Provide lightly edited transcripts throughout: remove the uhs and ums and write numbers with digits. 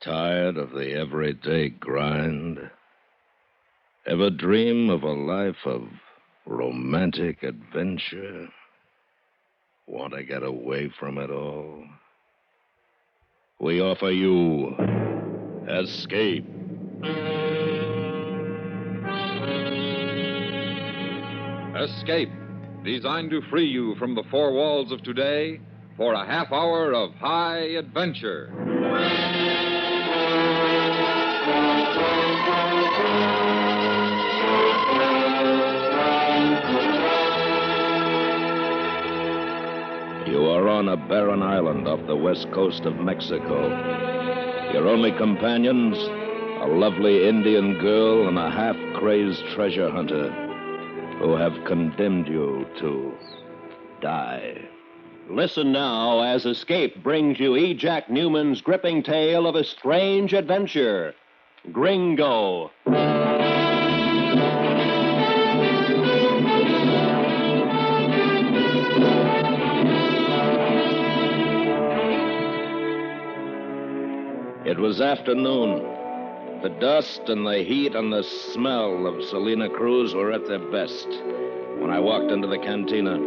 Tired of the everyday grind? Ever dream of a life of romantic adventure? Want to get away from it all? We offer you Escape. Escape, designed to free you from the four walls of today for a half hour of high adventure. You are on a barren island off the west coast of Mexico. Your only companions, a lovely Indian girl and a half-crazed treasure hunter who have condemned you to die. Listen now as Escape brings you E. Jack Newman's gripping tale of a strange adventure, Gringo. It was afternoon. The dust and the heat and the smell of Salina Cruz were at their best when I walked into the cantina.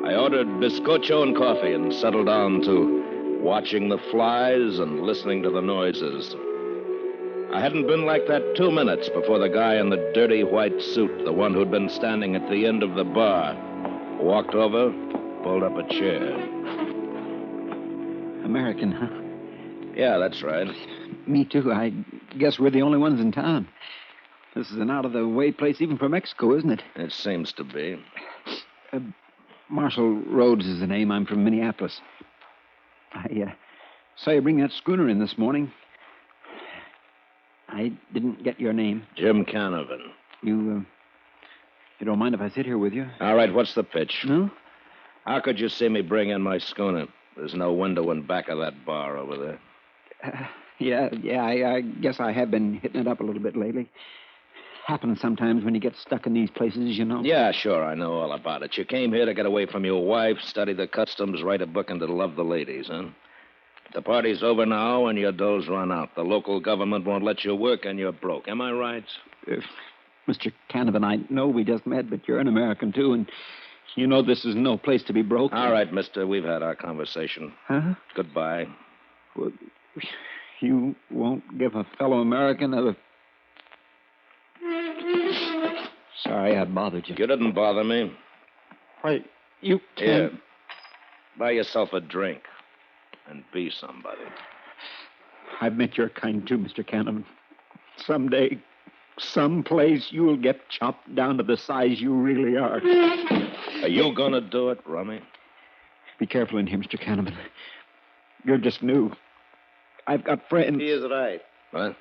I ordered bizcocho and coffee and settled down to watching the flies and listening to the noises. I hadn't been like that 2 minutes before the guy in the dirty white suit, the one who'd been standing at the end of the bar, walked over, pulled up a chair. American, huh? Yeah, that's right. Me too. I guess we're the only ones in town. This is an out-of-the-way place even for Mexico, isn't it? It seems to be. Marshall Rhodes is the name. I'm from Minneapolis. I saw you bring that schooner in this morning. I didn't get your name. Jim Canavan. You don't mind if I sit here with you? All right, what's the pitch? No? How could you see me bring in my schooner? There's no window in back of that bar over there. Yeah, I guess I have been hitting it up a little bit lately. Happens sometimes when you get stuck in these places, you know. Yeah, sure, I know all about it. You came here to get away from your wife, study the customs, write a book, and to love the ladies, huh? The party's over now and your dough's run out. The local government won't let you work and you're broke. Am I right? Mr. Canavan, I know we just met, but you're an American, too, and you know this is no place to be broke. All right, mister, we've had our conversation. Huh? Goodbye. Well, you won't give a fellow American a... Sorry I bothered you. You didn't bother me. Why, you can't... Here, buy yourself a drink and be somebody. I've met your kind, too, Mr. Canavan. Someday, someplace, you'll get chopped down to the size you really are. Are you gonna do it, Rummy? Be careful in here, Mr. Canavan. You're just new. I've got friends. He is right. What?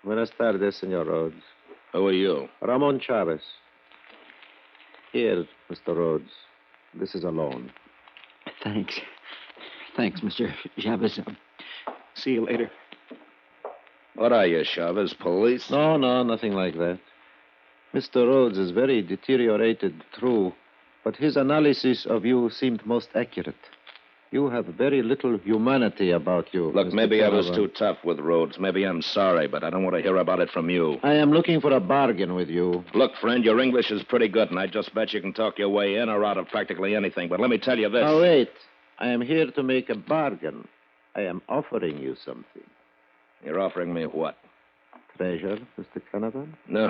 Buenas tardes, Senor Rhodes. Who are you? Ramon Chavez. Here, Mr. Rhodes. This is a loan. Thanks. Thanks, Mr. Chavez. See you later. What are you, Chavez? Police? No, nothing like that. Mr. Rhodes is very deteriorated, true, but his analysis of you seemed most accurate. You have very little humanity about you. Look, Mr. maybe I was Canavan. too tough with Rhodes. Maybe I'm sorry, but I don't want to hear about it from you. I am looking for a bargain with you. Look, friend, your English is pretty good, and I just bet you can talk your way in or out of practically anything. But let me tell you this. Now, wait. I am here to make a bargain. I am offering you something. You're offering me what? Treasure, Mr. Canavan? No.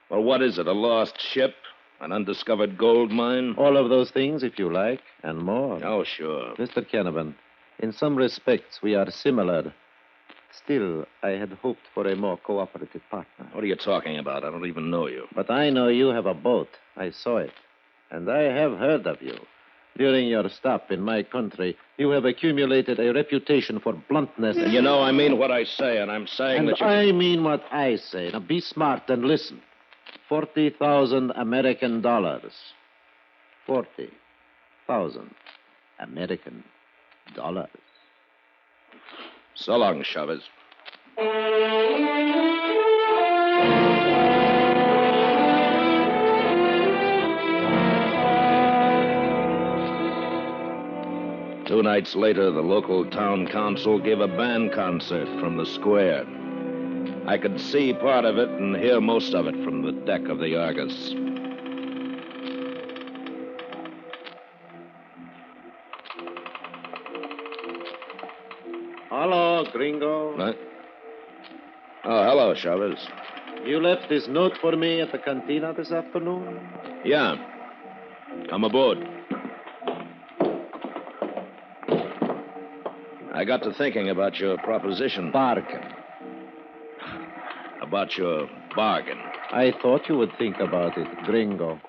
Well, what is it? A lost ship? An undiscovered gold mine? All of those things, if you like, and more. Oh, sure. Mr. Canavan, in some respects, we are similar. Still, I had hoped for a more cooperative partner. What are you talking about? I don't even know you. But I know you have a boat. I saw it. And I have heard of you. During your stop in my country, you have accumulated a reputation for bluntness. And you know I mean what I say, and I'm saying that you... I mean what I say. Now, be smart and listen. 40,000 American dollars. 40,000 American dollars. So long, Chavez. 2 nights later, the local town council gave a band concert from the square. I could see part of it and hear most of it from the deck of the Argus. Hello, Gringo. What? Oh, hello, Chavez. You left this note for me at the cantina this afternoon? Yeah. Come aboard. I got to thinking about your proposition. Bargain. About your bargain. I thought you would think about it, Gringo.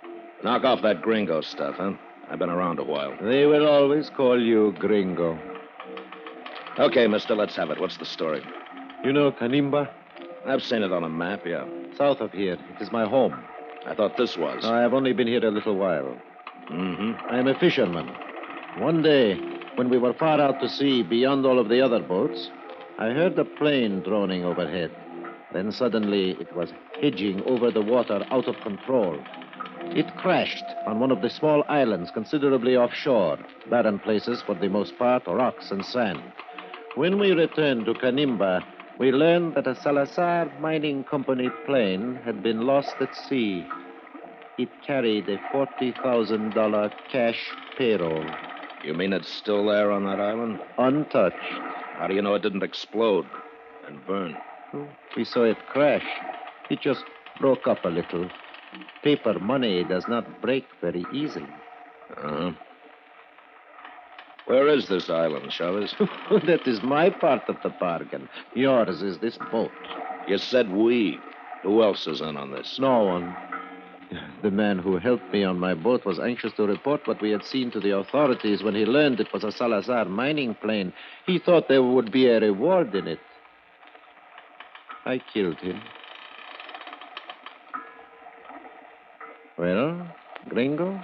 Knock off that Gringo stuff, huh? I've been around a while. They will always call you Gringo. Okay, mister, let's have it. What's the story? You know Canimba? I've seen it on a map, yeah. South of here. It is my home. I thought this was. I have only been here a little while. Mm-hmm. I am a fisherman. One day, when we were far out to sea beyond all of the other boats, I heard a plane droning overhead. Then suddenly it was hedging over the water out of control. It crashed on one of the small islands considerably offshore, barren places for the most part, rocks and sand. When we returned to Canimba, we learned that a Salazar Mining Company plane had been lost at sea. It carried a $40,000 cash payroll. You mean it's still there on that island? Untouched. How do you know it didn't explode and burn? We saw it crash. It just broke up a little. Paper money does not break very easily. Uh-huh. Where is this island, Chavez? That is my part of the bargain. Yours is this boat. You said we. Who else is in on this? No one. The man who helped me on my boat was anxious to report what we had seen to the authorities when he learned it was a Salazar mining plane. He thought there would be a reward in it. I killed him. Well, Gringo?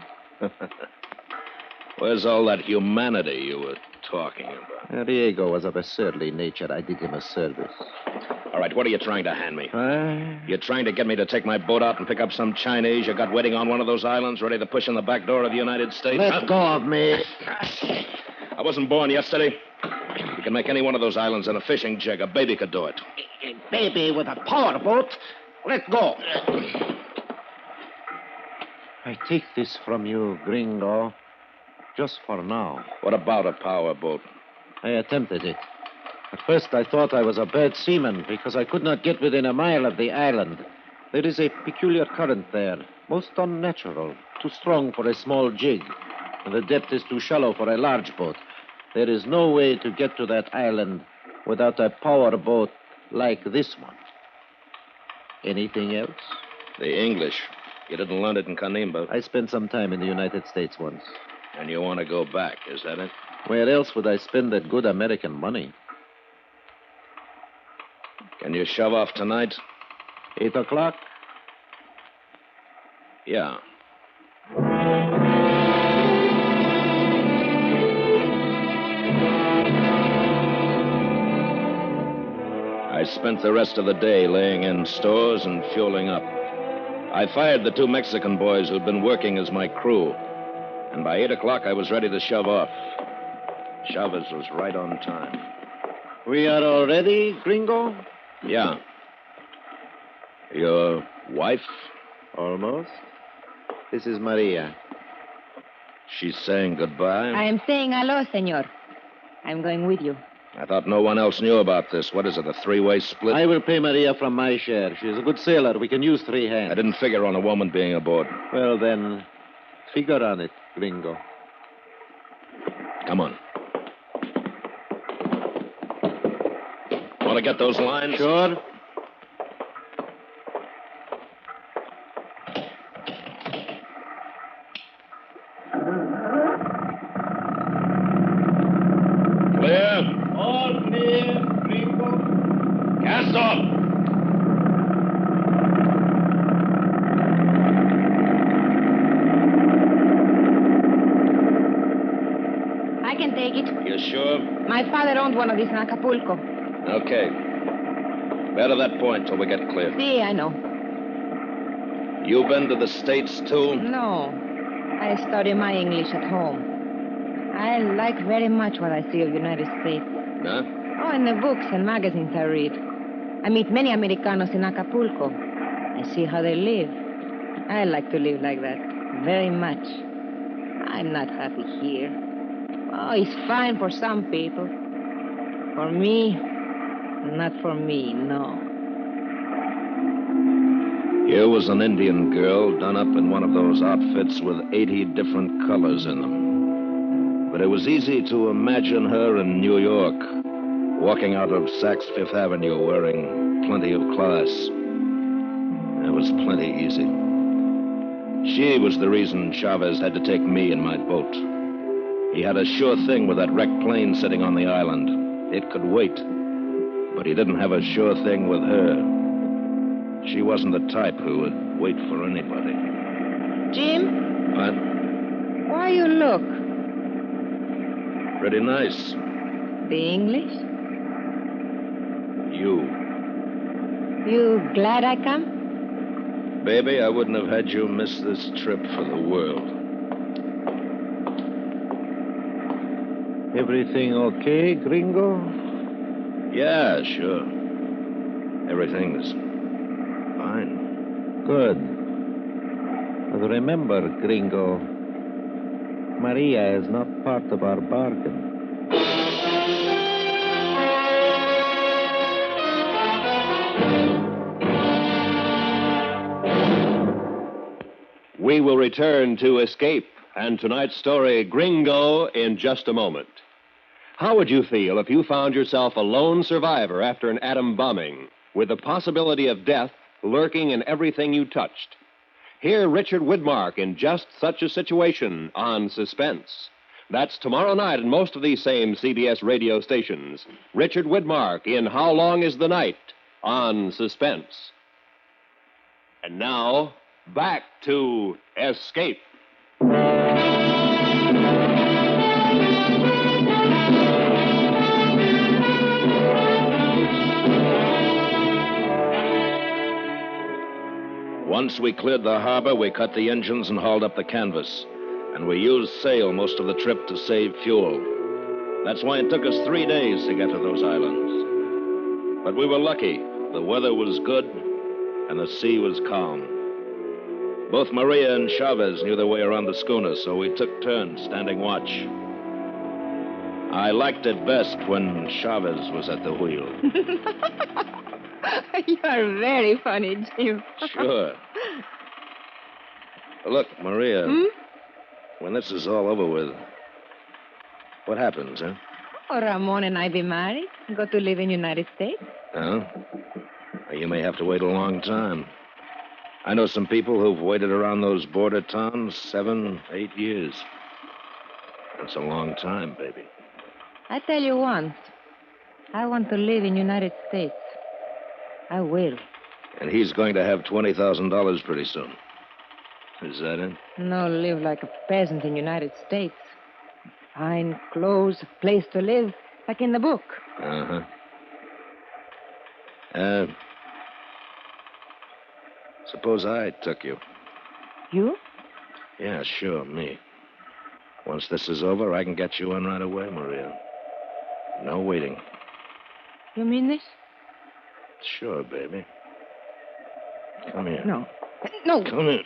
Where's all that humanity you were talking about? Riego was of a surly nature. I did him a service. All right, what are you trying to hand me? I... You're trying to get me to take my boat out and pick up some Chinese you got waiting on one of those islands, ready to push in the back door of the United States? Let go of me. I wasn't born yesterday. You can make any one of those islands in a fishing jig. A baby could do it. A baby with a powerboat? Let go. I take this from you, Gringo, just for now. What about a powerboat? I attempted it. At first, I thought I was a bad seaman because I could not get within a mile of the island. There is a peculiar current there, most unnatural, too strong for a small jig, and the depth is too shallow for a large boat. There is no way to get to that island without a powerboat like this one. Anything else? The English. You didn't learn it in Canimba. I spent some time in the United States once. And you want to go back, is that it? Where else would I spend that good American money? Can you shove off tonight? 8 o'clock? Yeah. I spent the rest of the day laying in stores and fueling up. I fired the 2 Mexican boys who'd been working as my crew. And by 8 o'clock, I was ready to shove off. Chavez was right on time. We are all ready, Gringo? Yeah. Your wife? Almost. This is Maria. She's saying goodbye? I am saying hello, senor. I'm going with you. I thought no one else knew about this. What is it, a 3-way split? I will pay Maria from my share. She is a good sailor. We can use 3 hands. I didn't figure on a woman being aboard. Well, then, figure on it, Gringo. Come on. Want to get those lines? Sure. Clear? All clear, Gringo. Cast off! I can take it. You sure? My father owned one of these in Acapulco. Okay. Bear to that point till we get clear. See, I know. You been to the States, too? No. I study my English at home. I like very much what I see of United States. Huh? Oh, in the books and magazines I read. I meet many Americanos in Acapulco. I see how they live. I like to live like that. Very much. I'm not happy here. Oh, it's fine for some people. For me, not for me, no. Here was an Indian girl done up in one of those outfits with 80 different colors in them. But it was easy to imagine her in New York, walking out of Saks Fifth Avenue wearing plenty of class. It was plenty easy. She was the reason Chavez had to take me in my boat. He had a sure thing with that wrecked plane sitting on the island. It could wait. But he didn't have a sure thing with her. She wasn't the type who would wait for anybody. Jim, What? why you look? Pretty nice. The English? You. You glad I come? Baby, I wouldn't have had you miss this trip for the world. Everything okay, Gringo? Yeah, sure. Everything's fine. Good. But remember, Gringo, Maria is not part of our bargain. We will return to Escape and tonight's story, Gringo, in just a moment. How would you feel if you found yourself a lone survivor after an atom bombing, with the possibility of death lurking in everything you touched? Hear Richard Widmark in just such a situation on Suspense. That's tomorrow night in most of these same CBS radio stations. Richard Widmark in How Long is the Night on Suspense. And now, back to Escape. Once we cleared the harbor, we cut the engines and hauled up the canvas. And we used sail most of the trip to save fuel. That's why it took us 3 days to get to those islands. But we were lucky. The weather was good, and the sea was calm. Both Maria and Chavez knew their way around the schooner, so we took turns standing watch. I liked it best when Chavez was at the wheel. You are very funny, Jim. Sure. Look, Maria, when this is all over with, what happens, huh? Oh, Ramon and I be married, go to live in United States. Huh? You may have to wait a long time. I know some people who've waited around those border towns 7, 8 years. That's a long time, baby. I tell you once, I want to live in United States. I will. And he's going to have $20,000 pretty soon. Is that it? No, live like a peasant in United States. Fine clothes, a place to live, like in the book. Uh-huh. Suppose I took you. You? Yeah, sure, me. Once this is over, I can get you in right away, Maria. No waiting. You mean this? Sure, baby. Come here. No. No. Come here.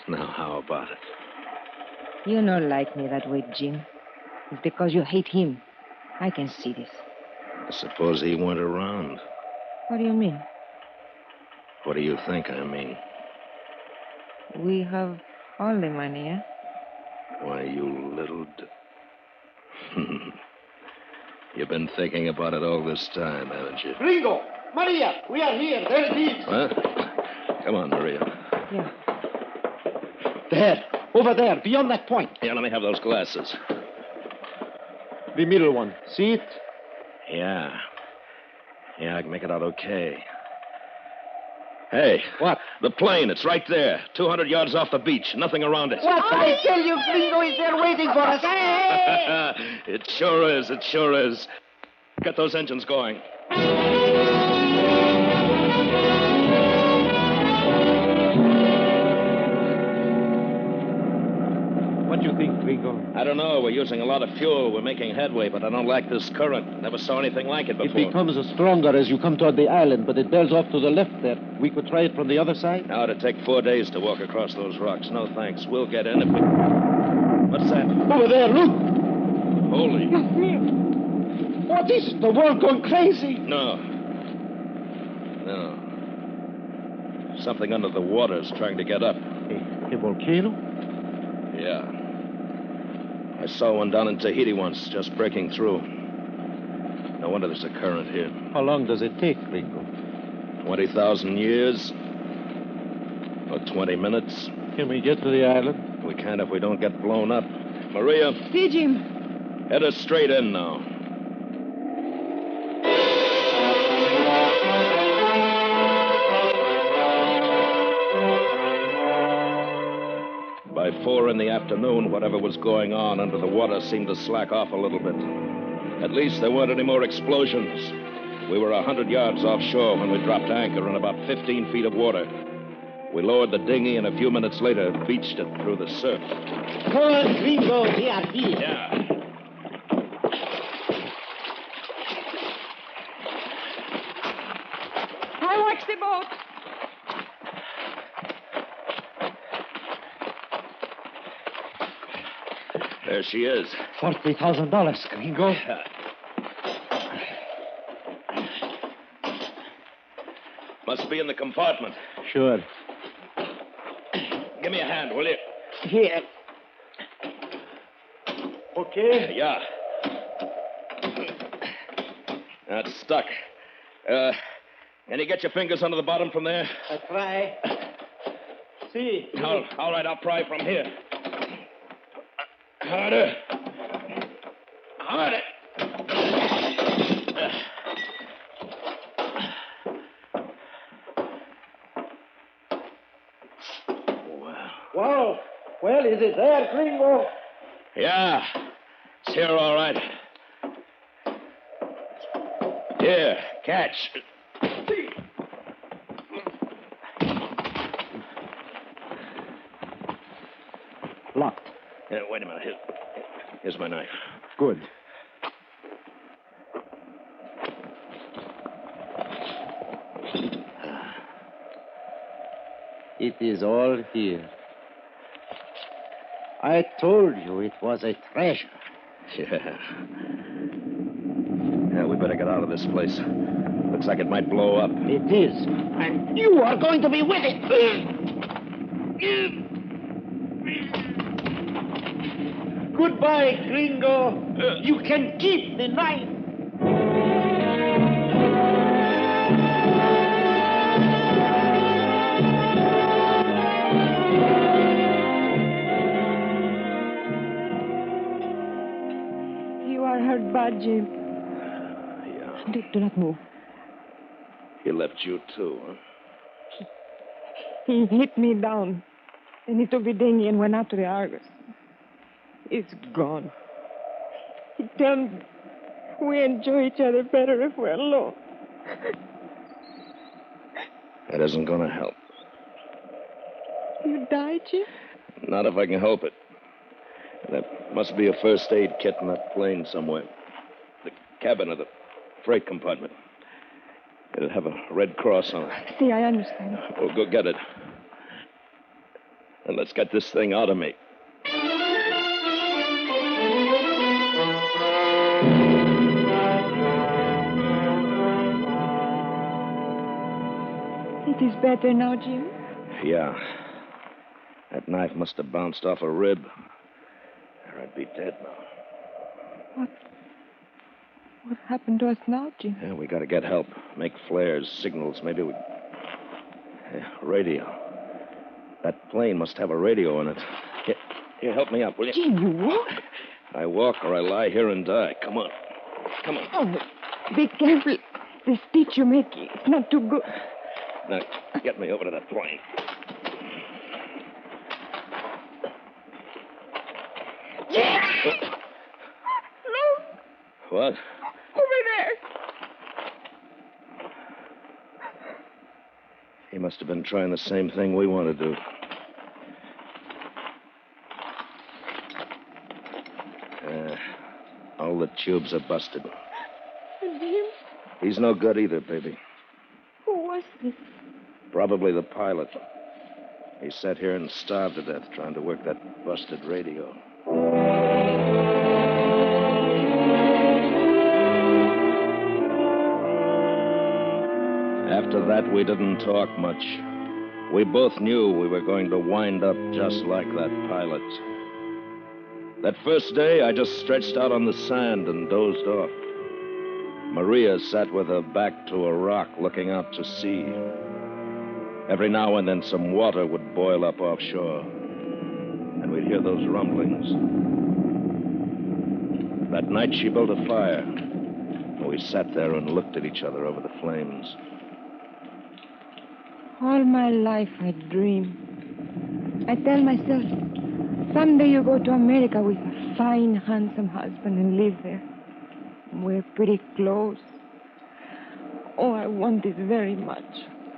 Now, how about it? You don't like me that way, Jim. It's because you hate him. I can see this. I suppose he weren't around. What do you mean? What do you think I mean? We have all the money, eh? Why, you little... You've been thinking about it all this time, haven't you? Gringo! Maria! We are here. There it is. What? Come on, Maria. Yeah. There. Over there. Beyond that point. Here, let me have those glasses. The middle one. See it? Yeah. Yeah, I can make it out okay. Hey. What? The plane. It's right there. 200 yards off the beach. Nothing around it. What? I tell you, Gringo is there waiting for us. It sure is. It sure is. Get those engines going. What do you think, Gringo? I don't know. We're using a lot of fuel. We're making headway, but I don't like this current. Never saw anything like it before. It becomes stronger as you come toward the island, but it bears off to the left there. We could try it from the other side. Now, it'd take 4 days to walk across those rocks. No, thanks. We'll get in if we... What's that? Over there, look! Holy... What is it? The world gone crazy? No. No. Something under the water's trying to get up. A volcano? Yeah. I saw one down in Tahiti once, just breaking through. No wonder there's a current here. How long does it take, Gringo? 20,000 years. Or 20 minutes. Can we get to the island? We can't if we don't get blown up. Maria, See, Jim. head us straight in now. By 4 in the afternoon, whatever was going on under the water seemed to slack off a little bit. At least there weren't any more explosions. We were 100 yards offshore when we dropped anchor in about 15 feet of water. We lowered the dinghy and a few minutes later beached it through the surf. Come on, Gringo, here. Yeah. I watch the boat. There she is. $40,000, Gringo. Must be in the compartment. Sure. Give me a hand, will you? Here. Okay. Yeah. That's stuck. Can you get your fingers under the bottom from there? I try. See. All right, I'll pry from here. Harder. Harder. Wow. Well, is it there, Gringo? Yeah. It's here, all right. Here, catch. Locked. Wait a minute. Here's my knife. Good. It is all here. I told you it was a treasure. Yeah. Yeah, we better get out of this place. Looks like it might blow up. It is. And you are going to be with it. Goodbye, Gringo. You can keep the knife. You are hurt bad, Jim. Yeah. Do not move. He left you, too, huh? He hit me down. Then he took the dinghy and went out to the Argus. It's gone. He tells me we enjoy each other better if we're alone. That isn't going to help. You died, Jim? Not if I can help it. There must be a first aid kit in that plane somewhere. The cabin of the freight compartment. It'll have a red cross on it. See, I understand. We'll go get it. And let's get this thing out of me. It is better now, Jim? Yeah. That knife must have bounced off a rib. Or I'd be dead now. What happened to us now, Jim? Yeah, we gotta get help. Make flares, signals. Maybe we... radio. That plane must have a radio in it. Here, help me up, will you? Jim, you walk? I walk or I lie here and die. Come on. Come on. Oh, be careful. The stitch you're making is not too good. Now, get me over to that plane. Look, What? over there. He must have been trying the same thing we want to do. All the tubes are busted. And him? He's no good either, baby. Who was this? Probably the pilot. He sat here and starved to death trying to work that busted radio. After that, we didn't talk much. We both knew we were going to wind up just like that pilot. That first day, I just stretched out on the sand and dozed off. Maria sat with her back to a rock looking out to sea. Every now and then, some water would boil up offshore, and we'd hear those rumblings. That night, she built a fire, and we sat there and looked at each other over the flames. All my life I dream. I tell myself, someday you go to America with a fine, handsome husband and live there. Wear pretty clothes. Oh, I want this very much.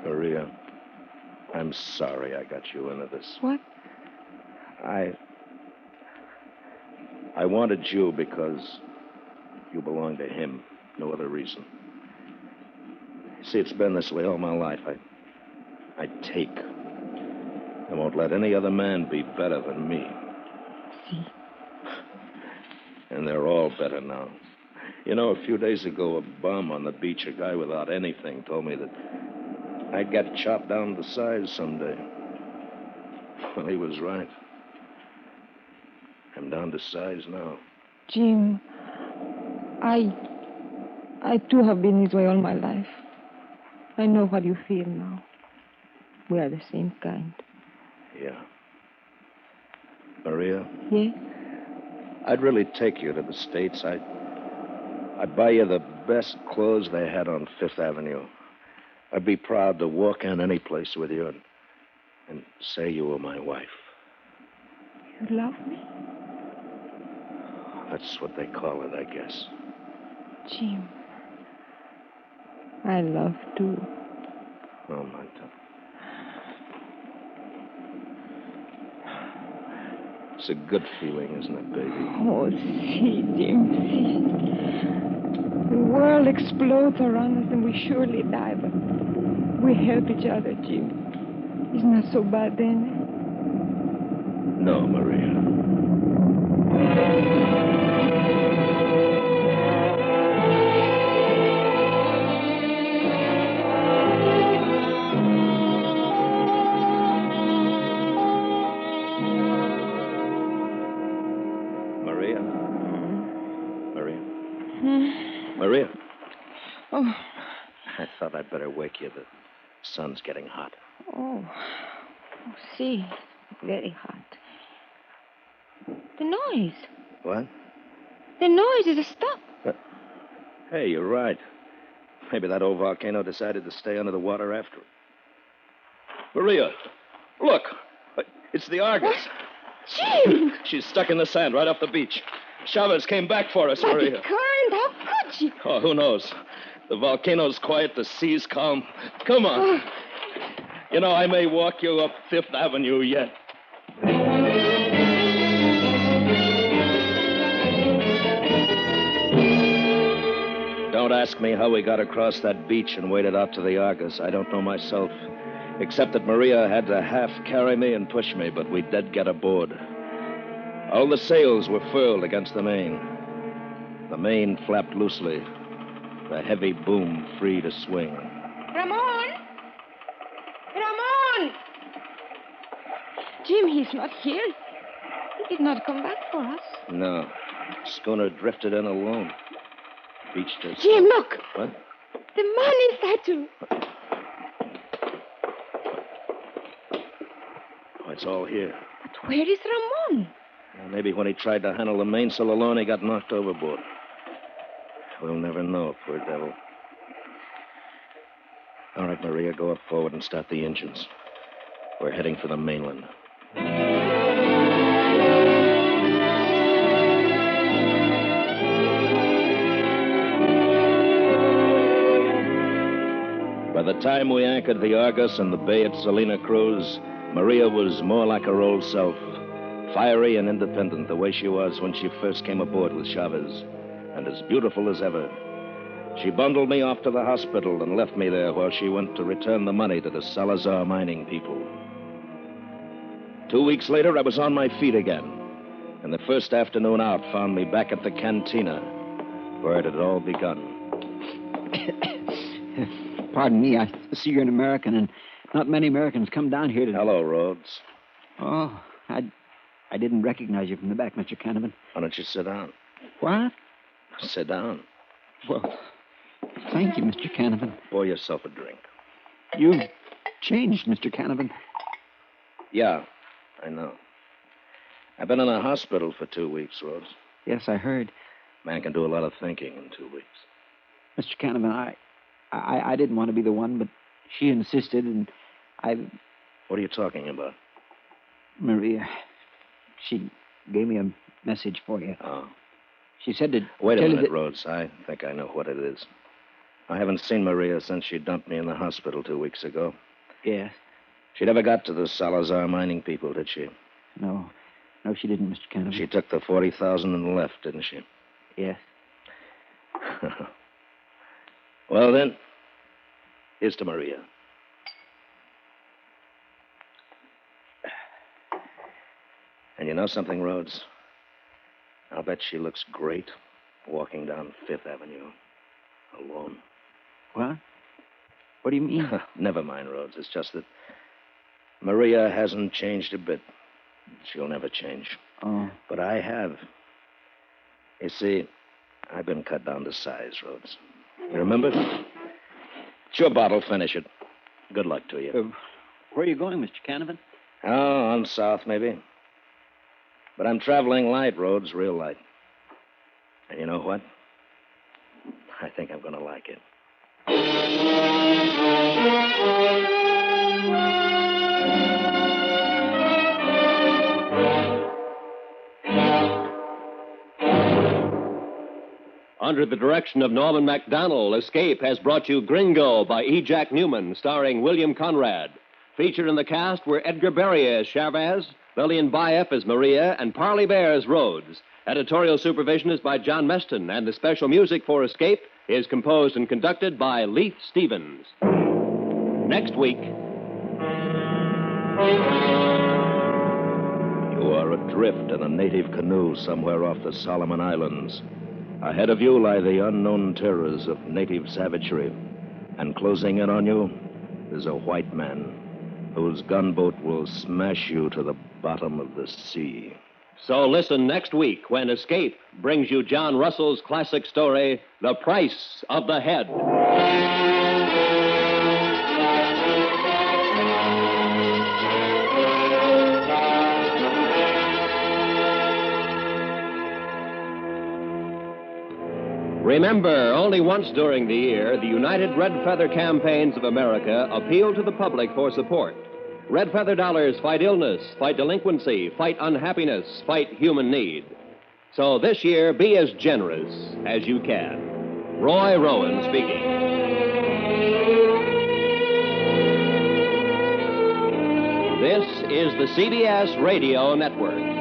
Maria, I'm sorry I got you into this. What? I wanted you because you belong to him. No other reason. See, it's been this way all my life. I take. I won't let any other man be better than me. See? And they're all better now. You know, a few days ago, a bum on the beach, a guy without anything, told me that I'd get chopped down to size someday. Well, he was right. I'm down to size now. Jim, I too have been this way all my life. I know what you feel now. We are the same kind. Yeah. Maria? Yes? I'd really take you to the States. I'd buy you the best clothes they had on Fifth Avenue. I'd be proud to walk in any place with you and say you were my wife. You love me? That's what they call it, I guess. Jim, I love too. Oh, Manta. It's a good feeling, isn't it, baby? Oh, see, Jim, see. The world explodes around us and we surely die, but we help each other, Jim. It's not so bad then. No, Maria. Maria. Oh. I thought I'd better wake you. The sun's getting hot. Oh, see, very hot. The noise. What? The noise is a stop. Hey, you're right. Maybe that old volcano decided to stay under the water after it. Maria, look. It's the Argus. Jim! She's stuck in the sand right off the beach. Chavez came back for us, But Maria. the current, how could she? Oh, who knows? The volcano's quiet, the sea's calm. Come on. You know, I may walk you up Fifth Avenue yet. Don't ask me how we got across that beach and waded out to the Argus. I don't know myself, except that Maria had to half carry me and push me, but we did get aboard. All the sails were furled against the main. The main flapped loosely, the heavy boom free to swing. Ramon! Ramon! Jim, he's not here. He did not come back for us. No. Schooner drifted in alone. Beached us. Jim, look! What? The money statue. Oh, it's all here. But where is Ramon? Maybe when he tried to handle the mainsail alone, he got knocked overboard. We'll never know, poor devil. All right, Maria, go up forward and start the engines. We're heading for the mainland. By the time we anchored the Argus in the bay at Salina Cruz, Maria was more like her old self. Fiery and independent the way she was when she first came aboard with Chavez, and as beautiful as ever. She bundled me off to the hospital and left me there while she went to return the money to the Salazar mining people. 2 weeks later, I was on my feet again, and the first afternoon out found me back at the cantina, where it had all begun. Pardon me, I see you're an American, and not many Americans come down here to... Hello, Rhodes. Oh, I didn't recognize you from the back, Mr. Canavan. Why don't you sit down? What? Sit down. Well, thank you, Mr. Canavan. Pour yourself a drink. You've changed, Mr. Canavan. Yeah, I know. I've been in a hospital for 2 weeks, Rhodes. Yes, I heard. Man can do a lot of thinking in 2 weeks. Mr. Canavan, I didn't want to be the one, but she insisted, and What are you talking about? Maria, she gave me a message for you. Oh. She said to Wait a tell you minute, that... Rhodes. I think I know what it is. I haven't seen Maria since she dumped me in the hospital 2 weeks ago. Yes. She never got to the Salazar mining people, did she? No, she didn't, Mr. Canavan. She took the 40,000 and left, didn't she? Yes. Well, then, here's to Maria. And you know something, Rhodes? I'll bet she looks great walking down Fifth Avenue alone. What? What do you mean? Never mind, Rhodes. It's just that Maria hasn't changed a bit. She'll never change. Oh. But I have. You see, I've been cut down to size, Rhodes. You remember? It's your bottle. Finish it. Good luck to you. Where are you going, Mr. Canavan? Oh, on south, maybe. But I'm traveling light, Rhodes, real light. And you know what? I think I'm going to like it. Under the direction of Norman MacDonald, Escape has brought you Gringo by E. Jack Newman, starring William Conrad. Featured in the cast were Edgar Berry as Chavez, Lillian Bayef as Maria, and Parley Bear as Rhodes. Editorial supervision is by John Meston, and the special music for Escape is composed and conducted by Leith Stevens. Next week... You are adrift in a native canoe somewhere off the Solomon Islands. Ahead of you lie the unknown terrors of native savagery. And closing in on you is a white man whose gunboat will smash you to the bottom of the sea. So listen next week when Escape brings you John Russell's classic story, The Price of the Head. Remember, only once during the year, the United Red Feather Campaigns of America appeal to the public for support. Red Feather dollars fight illness, fight delinquency, fight unhappiness, fight human need. So this year, be as generous as you can. Roy Rowan speaking. This is the CBS Radio Network.